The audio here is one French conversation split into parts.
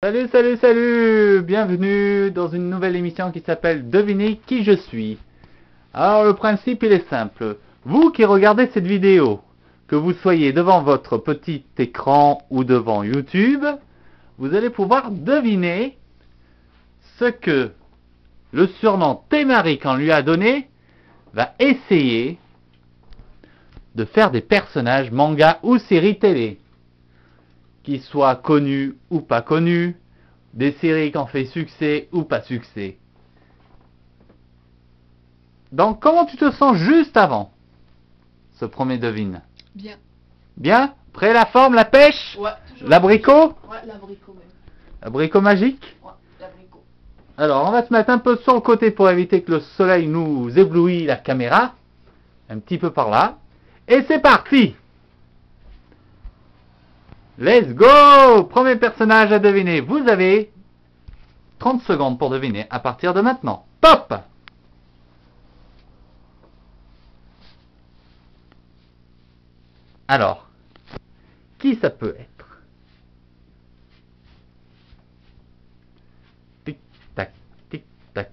Salut, salut, salut! Bienvenue dans une nouvelle émission qui s'appelle Devinez qui je suis. Alors le principe il est simple. Vous qui regardez cette vidéo, que vous soyez devant votre petit écran ou devant YouTube, vous allez pouvoir deviner ce que le surnom Témari qu'on lui a donné va essayer de faire des personnages manga ou séries télé. Qu'ils soient connus ou pas connus, des séries qui ont fait succès ou pas succès. Donc, comment tu te sens juste avant ce premier devine? Bien. Bien? Prêt, la forme, la pêche? Ouais, toujours. L'abricot? Ouais, l'abricot même. L'abricot magique? Ouais, l'abricot. Alors, on va se mettre un peu sur le côté pour éviter que le soleil nous éblouisse la caméra. Un petit peu par là. Et c'est parti! Let's go! Premier personnage à deviner. Vous avez 30 secondes pour deviner à partir de maintenant. Pop! Alors, qui ça peut être? Tic tac, tic tac.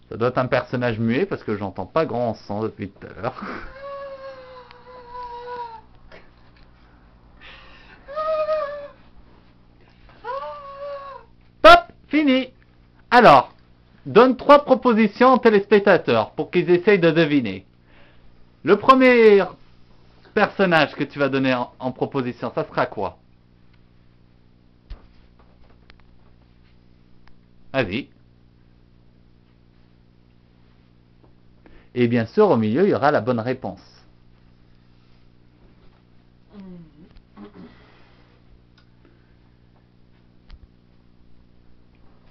Ça doit être un personnage muet parce que j'entends pas grand son depuis tout à l'heure. Pop! Fini! Alors, donne 3 propositions aux téléspectateurs pour qu'ils essayent de deviner. Le premier personnage que tu vas donner en proposition, ça sera quoi? Vas-y. Et bien sûr, au milieu, il y aura la bonne réponse.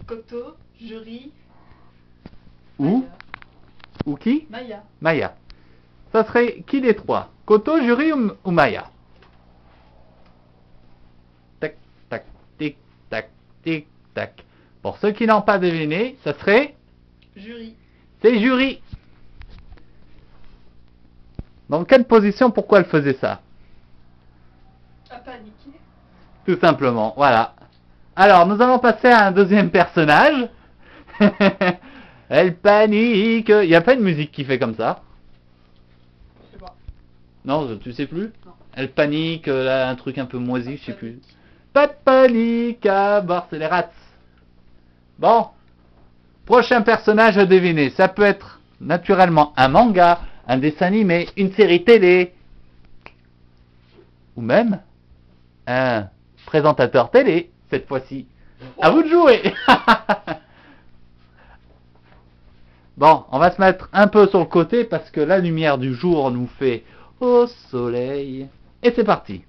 Koto, Jury. Ou? Maya. Ou qui? Maya. Maya. Ça serait qui des trois? Koto, Jury ou Maya? Tac, tac, tic, tac, tic, tac. Pour ceux qui n'ont pas deviné, ça serait? Jury. C'est Jury. Dans quelle position, pourquoi elle faisait ça? A paniqué. Tout simplement, voilà. Alors, nous allons passer à un deuxième personnage. Elle panique. Il n'y a pas une musique qui fait comme ça? Je sais pas. Non, tu sais plus? Non. Elle panique, là, un truc un peu moisi, je sais plus. Pas de panique à bord, c'est les rats. Bon. Prochain personnage à deviner. Ça peut être naturellement un manga, un dessin animé, une série télé. Ou même un présentateur télé, cette fois-ci. À vous de jouer. Bon, on va se mettre un peu sur le côté parce que la lumière du jour nous fait au soleil. Et c'est parti.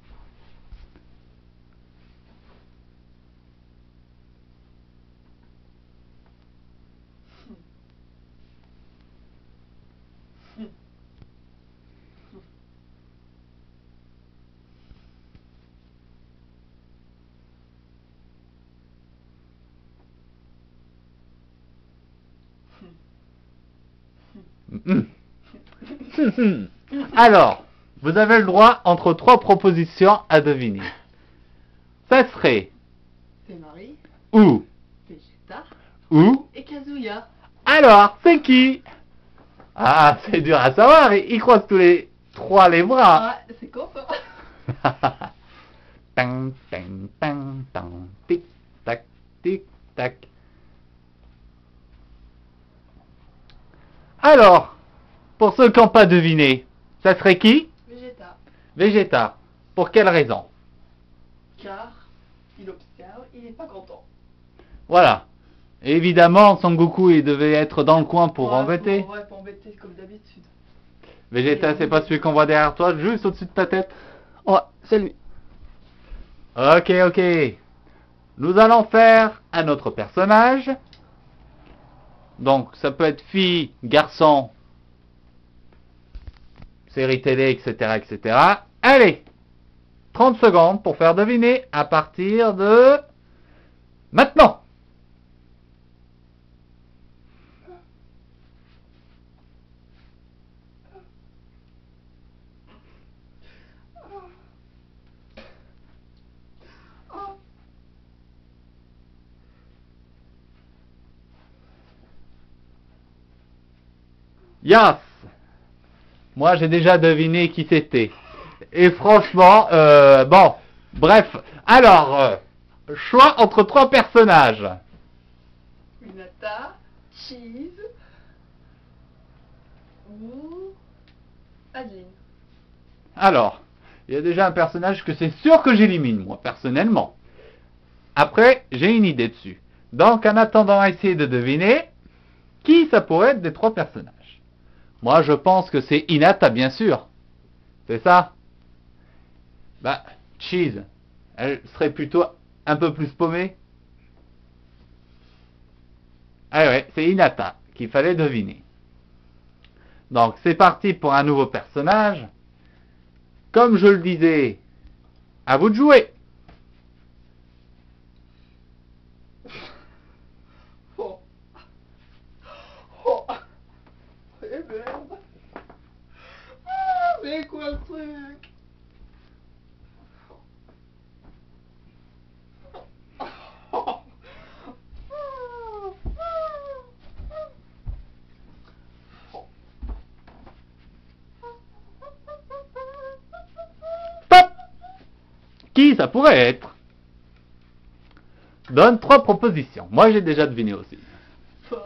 Alors, vous avez le droit entre 3 propositions à deviner. Ça serait Témari. ou, Vegeta. ou. Et Kazuya. Alors, c'est qui? Ah, c'est dur à savoir, ils croisent tous les 3 les bras. Ah, c'est con ça. Tang, tang, tang, tang, tic, tac, tic, tac. Alors, pour ceux qui n'ont pas deviné, ça serait qui? Vegeta. Vegeta. Pour quelle raison? Car il observe, il est pas content. Voilà. Et évidemment, Son Goku, il devait être dans le coin pour embêter. Ouais, pour embêter comme d'habitude. Vegeta, c'est pas celui qu'on voit derrière toi, juste au-dessus de ta tête? Ouais, c'est lui. Ok, ok. Nous allons faire un autre personnage. Donc, ça peut être fille, garçon, série télé, etc., etc. Allez, 30 secondes pour faire deviner à partir de maintenant. Yes. Moi, j'ai déjà deviné qui c'était. Et franchement, bon, bref. Alors, choix entre 3 personnages. Hinata, Cheese ou Adeline. Alors, il y a déjà un personnage que c'est sûr que j'élimine, moi, personnellement. Après, j'ai une idée dessus. Donc, en attendant, essayez de deviner qui ça pourrait être des 3 personnages. Moi, je pense que c'est Hinata, bien sûr. C'est ça? Bah, Cheese, elle serait plutôt un peu plus paumée. Ah ouais, c'est Hinata qu'il fallait deviner. Donc, c'est parti pour un nouveau personnage. Comme je le disais, à vous de jouer. Oh. Oh. Eh merde. Ah, mais quoi le truc? Stop! Qui ça pourrait être? Donne 3 propositions. Moi, j'ai déjà deviné aussi. Paul,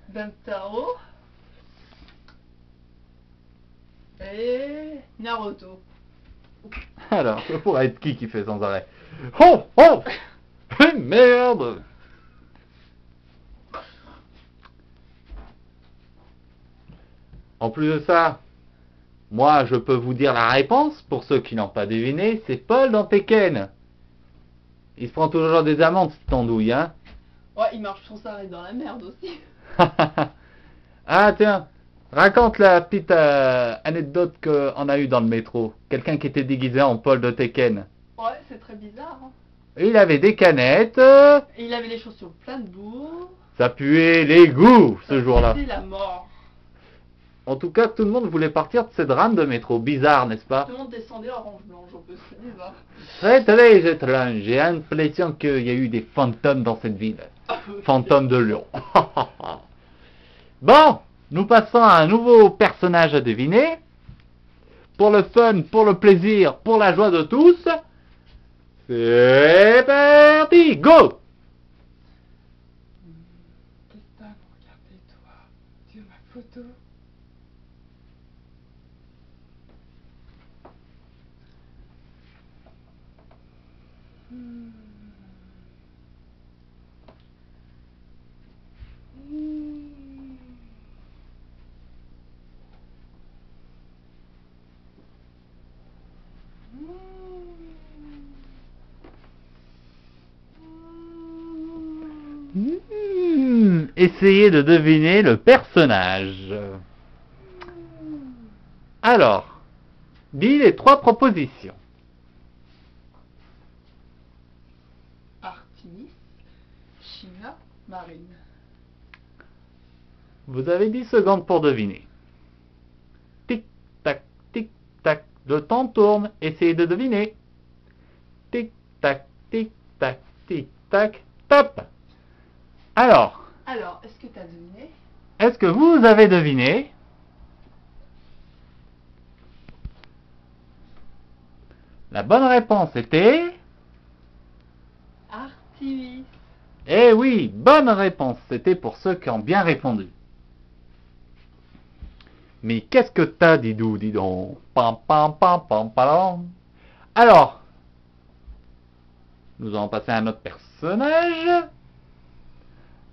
Bentaro et Naruto. Alors, ça pourrait être qui fait sans arrêt? Oh! Oh! Merde! En plus de ça, moi, je peux vous dire la réponse, pour ceux qui n'ont pas deviné, c'est Paul dans Tekken. Il se prend toujours des amendes, cette andouille, hein? Ouais, il marche sans s'arrêter dans la merde aussi. Ah, tiens, raconte la petite anecdote qu'on a eue dans le métro. Quelqu'un qui était déguisé en Paul de Tekken. Ouais, c'est très bizarre. Hein. Il avait des canettes, Et il avait les chaussures pleines de boue. ça puait l'égout, ce Ça jour-là. sentait la mort. En tout cas, tout le monde voulait partir de cette rame de métro. Bizarre, n'est-ce pas? Tout le monde descendait orange blanche, on peut se dire. Hein. Très très étrange. J'ai l'impression qu'il y a eu des fantômes dans cette ville. Fantômes de Lyon. Bon, nous passons à un nouveau personnage à deviner. Pour le fun, pour le plaisir, pour la joie de tous. C'est parti, go! Tristan, regardez-toi sur ma photo. Essayez de deviner le personnage. Alors, dis les 3 propositions. Artemis, China, Marine. Vous avez 10 secondes pour deviner. Tic, tac, le temps tourne, essayez de deviner. Tic, tac, top. Alors, est-ce que t'as deviné? est-ce que vous avez deviné? La bonne réponse était... Artemis. Eh oui, bonne réponse. C'était pour ceux qui ont bien répondu. Mais qu'est-ce que t'as, Didou, dis donc? Pam, pam, pam, pam, pam. Alors, nous allons passer à un autre personnage.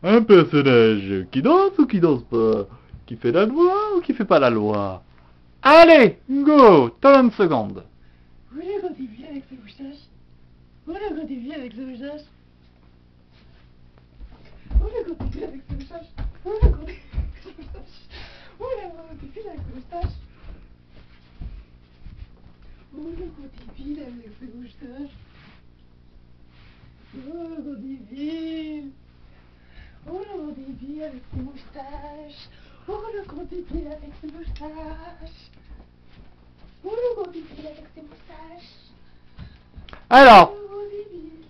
Un personnage qui danse ou qui danse pas? Qui fait la loi ou qui fait pas la loi? Allez, go, 30 secondes. Où est le début avec ce moustache? Où est le début avec ce moustache? Où est le début avec ce moustache? Où est le début avec ce moustache? Où est le début avec ce moustache? Où est le début avec ce moustache? Oh le gros débile! Oh le gros débile avec ses moustaches! Oh le gros débile avec ses moustaches! Oh le gros débile avec ses moustaches! Alors, Oh le gros débile!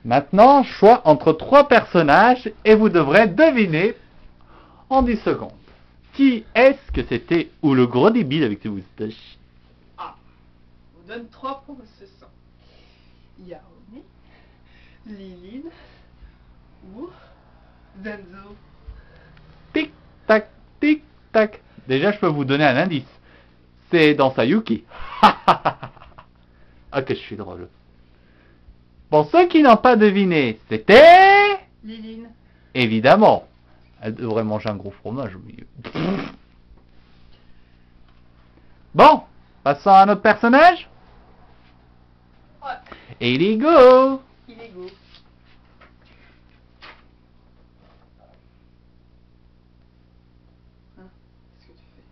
maintenant, choix entre 3 personnages et vous devrez deviner en 10 secondes. Qui est-ce que c'était? Ou le gros débile avec ses moustaches? Ah, on vous donne 3 propositions. Yaomi, Liline ou Zenzo. Tic tac, tic tac. Déjà, je peux vous donner un indice. C'est dans Sayuki. Ah, que je suis drôle. Pour ceux qui n'ont pas deviné, c'était... Liline. Évidemment. Elle devrait manger un gros fromage au milieu. Bon, passons à un autre personnage. Ouais, Iligo. il est go. Hein, qu'est-ce que tu fais?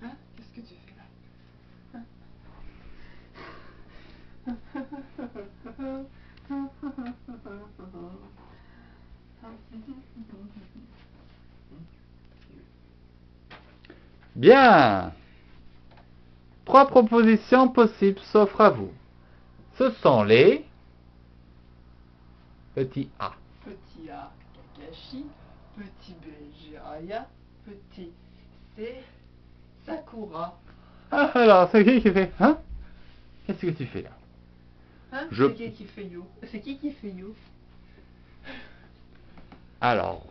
Hein, qu'est-ce que tu fais là? Bien. 3 propositions possibles s'offrent à vous. Ce sont les... Petit A. Petit A, Kakashi. Petit B, Jiraiya. Petit C, Sakura. Ah, alors, c'est qui fait? Hein? Qu'est-ce que tu fais là? Hein? Je- C'est qui fait yo? C'est qui fait yo? Alors,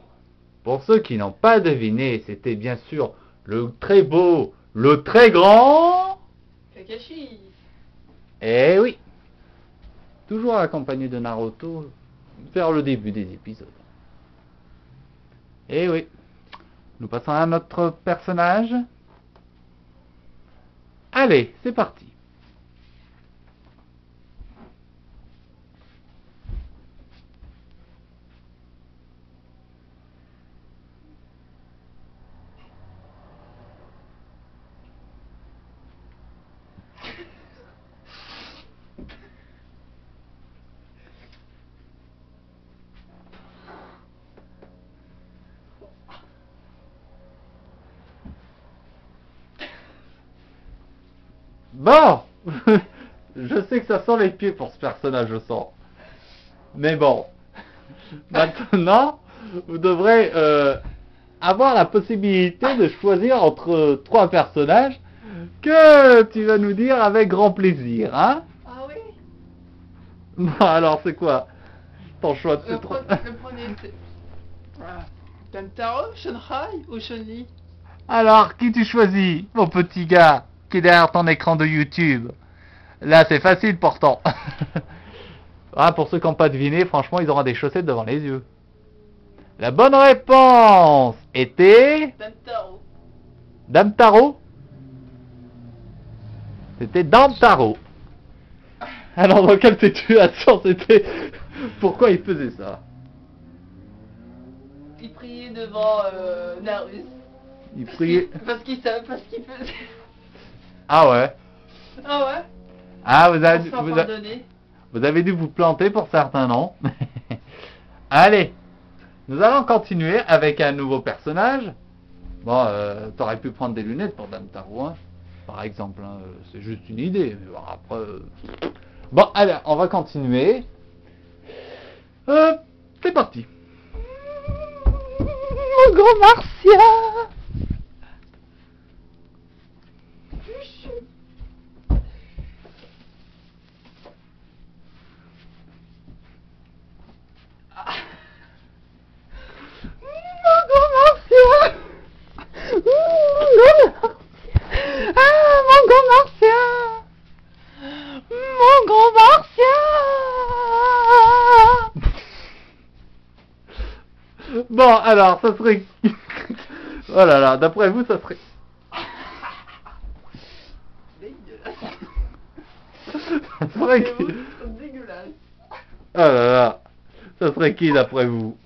pour ceux qui n'ont pas deviné, c'était bien sûr le très beau, le très grand... Kakashi. Eh oui. Toujours accompagné de Naruto vers le début des épisodes. Eh oui. Nous passons à notre personnage. Allez, c'est parti. Bon. Je sais que ça sent les pieds pour ce personnage, je sens. Mais bon. Maintenant, vous devrez avoir la possibilité de choisir entre 3 personnages que tu vas nous dire avec grand plaisir, hein? Ah oui? Bon, alors c'est quoi ton choix de ces 3? Le premier c'est... Tantaro, Shunrai ou Chun-Li? Alors, qui tu choisis, mon petit gars, qui est derrière ton écran de YouTube? Là, c'est facile pourtant. Ah, pour ceux qui n'ont pas deviné, franchement, ils auront des chaussettes devant les yeux. La bonne réponse était... Tantaro. Damtaro. C'était Damtaro. Alors, dans quelle situation c'était... Pourquoi il faisait ça? Il priait devant Narus. Il priait... Parce qu'il savait pas ce qu'il faisait. Ah ouais. Ah ouais? Ah, vous avez, Enfin pardonné. vous avez dû vous planter pour certains, non? Allez, nous allons continuer avec un nouveau personnage. Bon, t'aurais pu prendre des lunettes pour Dame Taro, hein, par exemple. Hein, c'est juste une idée. Mais bon, après, bon, allez, on va continuer. C'est parti. Mon gros martien. Mon gros martien. Ah, mon gros martien. Mon gros martien. Bon, alors, ça serait... Oh là là, d'après vous, ça serait... Dégueulasse. Ça serait qui... Dégueulasse. Oh là là, ça serait qui d'après vous?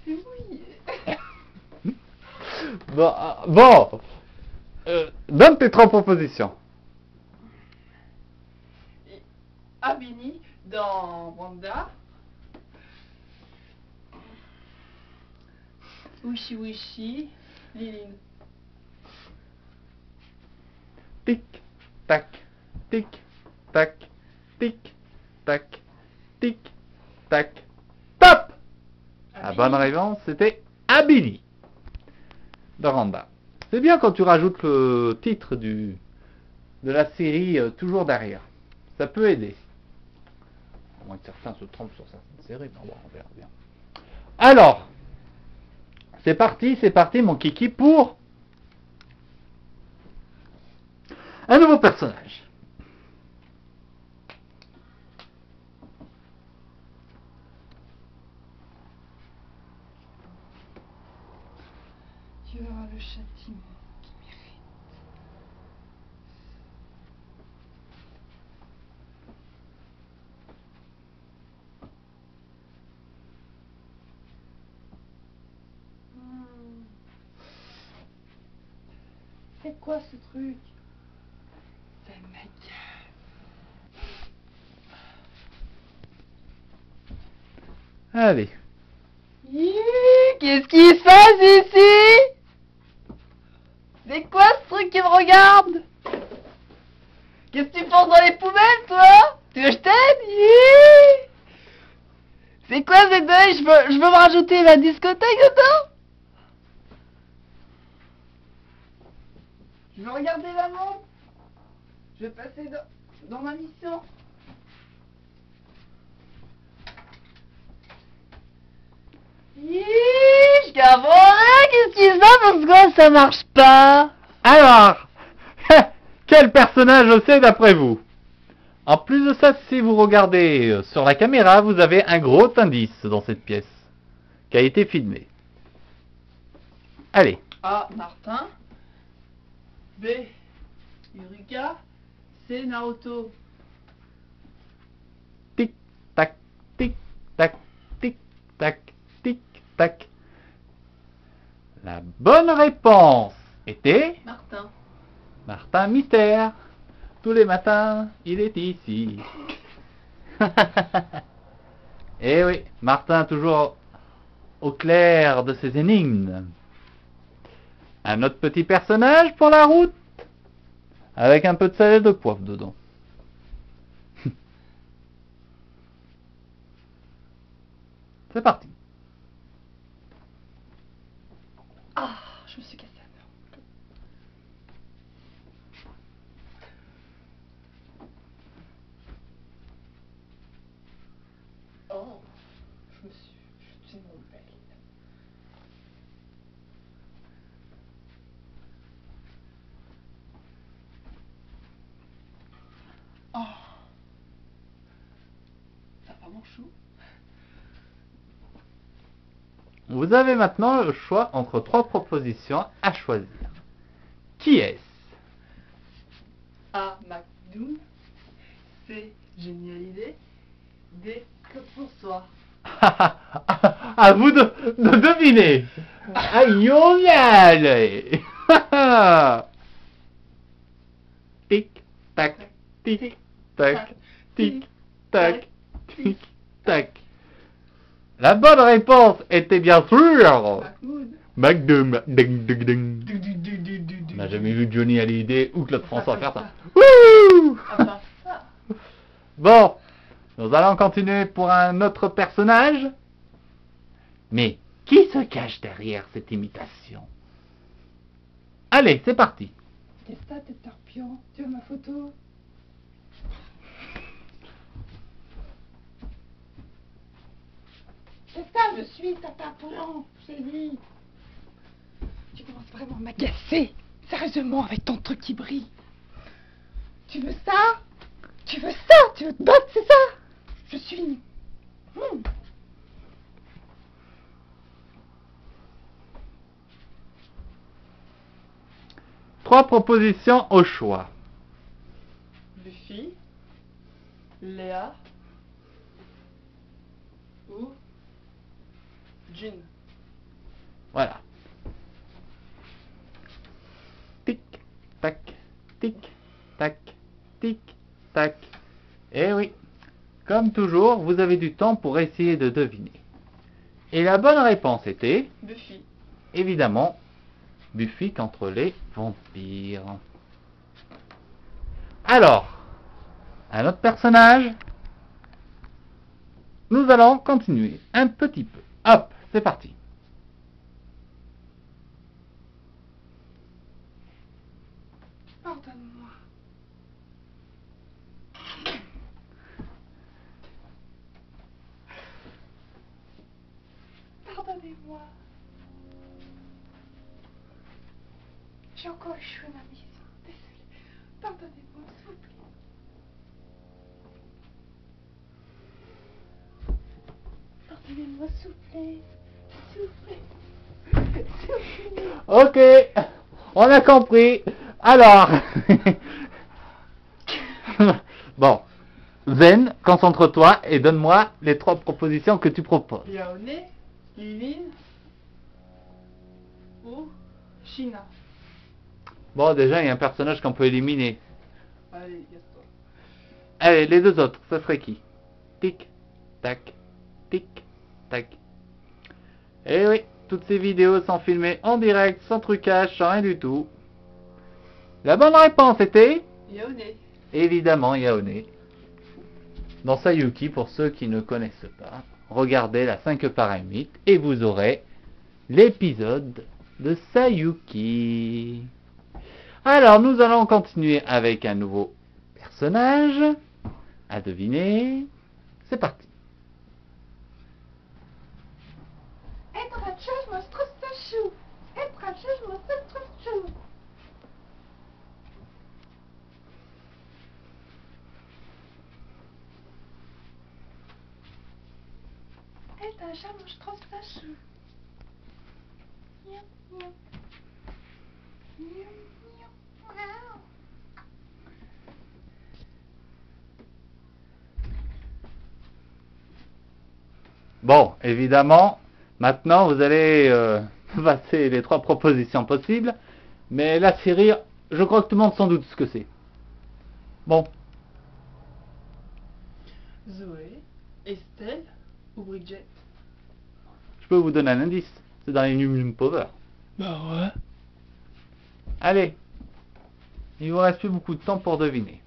C'est mouillé. Bon, bon. Donne tes 3 propositions. Abini dans Wanda. Wishi Wishi, Liline. Tic, tac, tic, tac, tic, tac, tic, tac, top. La bonne réponse, c'était Abili de Randa. C'est bien quand tu rajoutes le titre de la série toujours derrière. Ça peut aider. À moins que certains se trompent sur certaines séries, mais bon, on verra bien. Alors, c'est parti mon kiki pour un nouveau personnage. Tu verras le châtiment qui mérite. C'est quoi ce truc? Ça m'agace. Allez. Qu'est-ce qui se passe ici? C'est quoi ce truc qui me regarde? Qu'est-ce que tu penses dans les poubelles, toi? Tu veux que je t'aide? C'est quoi ce deuil? Je veux me rajouter la discothèque dedans? Je veux regarder la montre. Je vais passer dans ma mission. Je comprends rien, qu'est-ce qui se passe? Pourquoi ça marche pas? Alors, quel personnage c'est d'après vous? En plus de ça, si vous regardez sur la caméra, vous avez un gros indice dans cette pièce qui a été filmée. Allez. A. Martin. B. Yuruka. C. Naruto. Tic, tac, tic, tac, tic, tac, tic, tac. La bonne réponse était Martin. Martin Mystère. Tous les matins, il est ici. Eh oui, Martin toujours au clair de ses énigmes. Un autre petit personnage pour la route, avec un peu de sel et de poivre dedans. C'est parti. Ah, je me suis cassé la main. Oh, je me suis jeté mon belle. Oh, ça va mon chou? Vous avez maintenant le choix entre 3 propositions à choisir. Qui est-ce? A. McDoom. C. Génial idée. D. Claude François. À vous de deviner. Aïe, tic, tac, tic, tac, tic, tac, tic, tac. La bonne réponse était bien sûr McDoom. Ding, ding, ding. On n'a jamais vu Johnny Hallyday ou Claude François faire ça. Wouh! Bon, nous allons continuer pour un autre personnage. Mais qui se cache derrière cette imitation? Allez, c'est parti. Qu'est-ce que t'as, tête torpion? Tu veux ma photo? C'est ça, je suis Tata Polan, je t'ai dit. Tu commences vraiment à m'agacer. Sérieusement, avec ton truc qui brille. Tu veux ça? Tu veux ça? Tu veux te battre, c'est ça? Je suis... Trois propositions au choix. Buffy, Léa ou Jean. Voilà. Tic, tac, tic, tac, tic, tac. Eh oui, comme toujours, vous avez du temps pour essayer de deviner. Et la bonne réponse était, Buffy. évidemment, Buffy contre les vampires. Alors, un autre personnage. Nous allons continuer un petit peu. Hop, c'est parti. Pardonne-moi. Pardonnez-moi. J'ai encore échoué ma mission. Désolée. Pardonnez-moi, s'il vous plaît. Pardonnez-moi, s'il vous plaît. S'il vous plaît. S'il vous plaît. Ok, on a compris. Alors, bon, Zen, concentre-toi et donne-moi les 3 propositions que tu proposes. Yaone, Lilin ou China. Bon, déjà, il y a un personnage qu'on peut éliminer. Allez, casse-toi. Allez, les 2 autres, ça serait qui? Tic, tac, tic, tac. Eh oui, toutes ces vidéos sont filmées en direct, sans trucage, sans rien du tout. La bonne réponse était, Yaone. évidemment, Yaone. Dans Sayuki, pour ceux qui ne connaissent pas, regardez la 5 par 8 et vous aurez l'épisode de Sayuki. Alors, nous allons continuer avec un nouveau personnage. À deviner. C'est parti. Bon, évidemment, maintenant vous allez passer les 3 propositions possibles, mais la série, je crois que tout le monde s'en doute ce que c'est. Bon, Zoé, Estelle ou Bridget? je peux vous donner un indice, c'est dans les Num Power. Bah ouais. Allez, il vous reste plus beaucoup de temps pour deviner.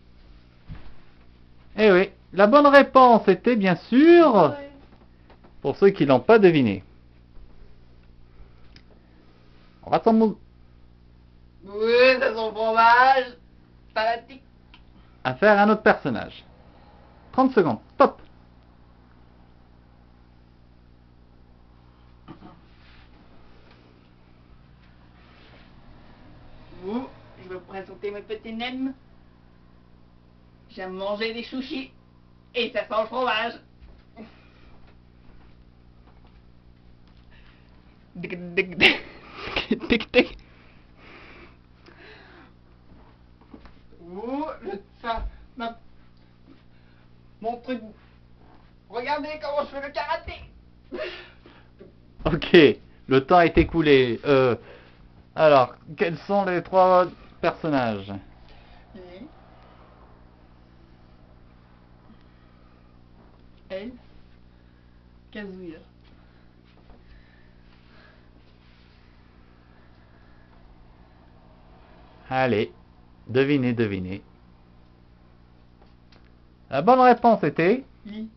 Eh oui, la bonne réponse était bien sûr, Ouais. pour ceux qui l'ont pas deviné. On rassemble Oui, ça sent le fromage. Fanatique. à faire un autre personnage. 30 secondes, stop. Vous, je vais vous présenter mes petits nems. J'aime manger des sushis. Et ça sent le fromage. Tic tic. Ouh, mon truc. Regardez comment je fais le karaté. Ok, le temps est écoulé. Alors, quels sont les 3 personnages? Lily. Elle. Kazuya. Allez, devinez, devinez. La bonne réponse était... Lee.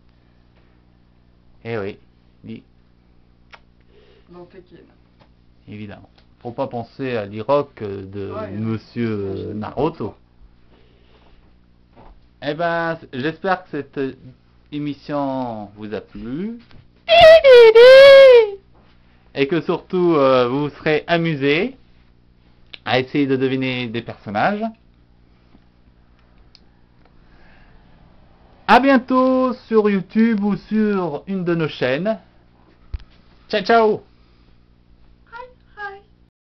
Eh oui, Lee, Dans Tekken. évidemment. Faut pas penser à l'Iroc de Ouais, Monsieur Naruto. Eh ben, j'espère que cette émission vous a plu. Et que surtout, vous vous serez amusés à essayer de deviner des personnages. À bientôt sur YouTube ou sur une de nos chaînes. Ciao ciao!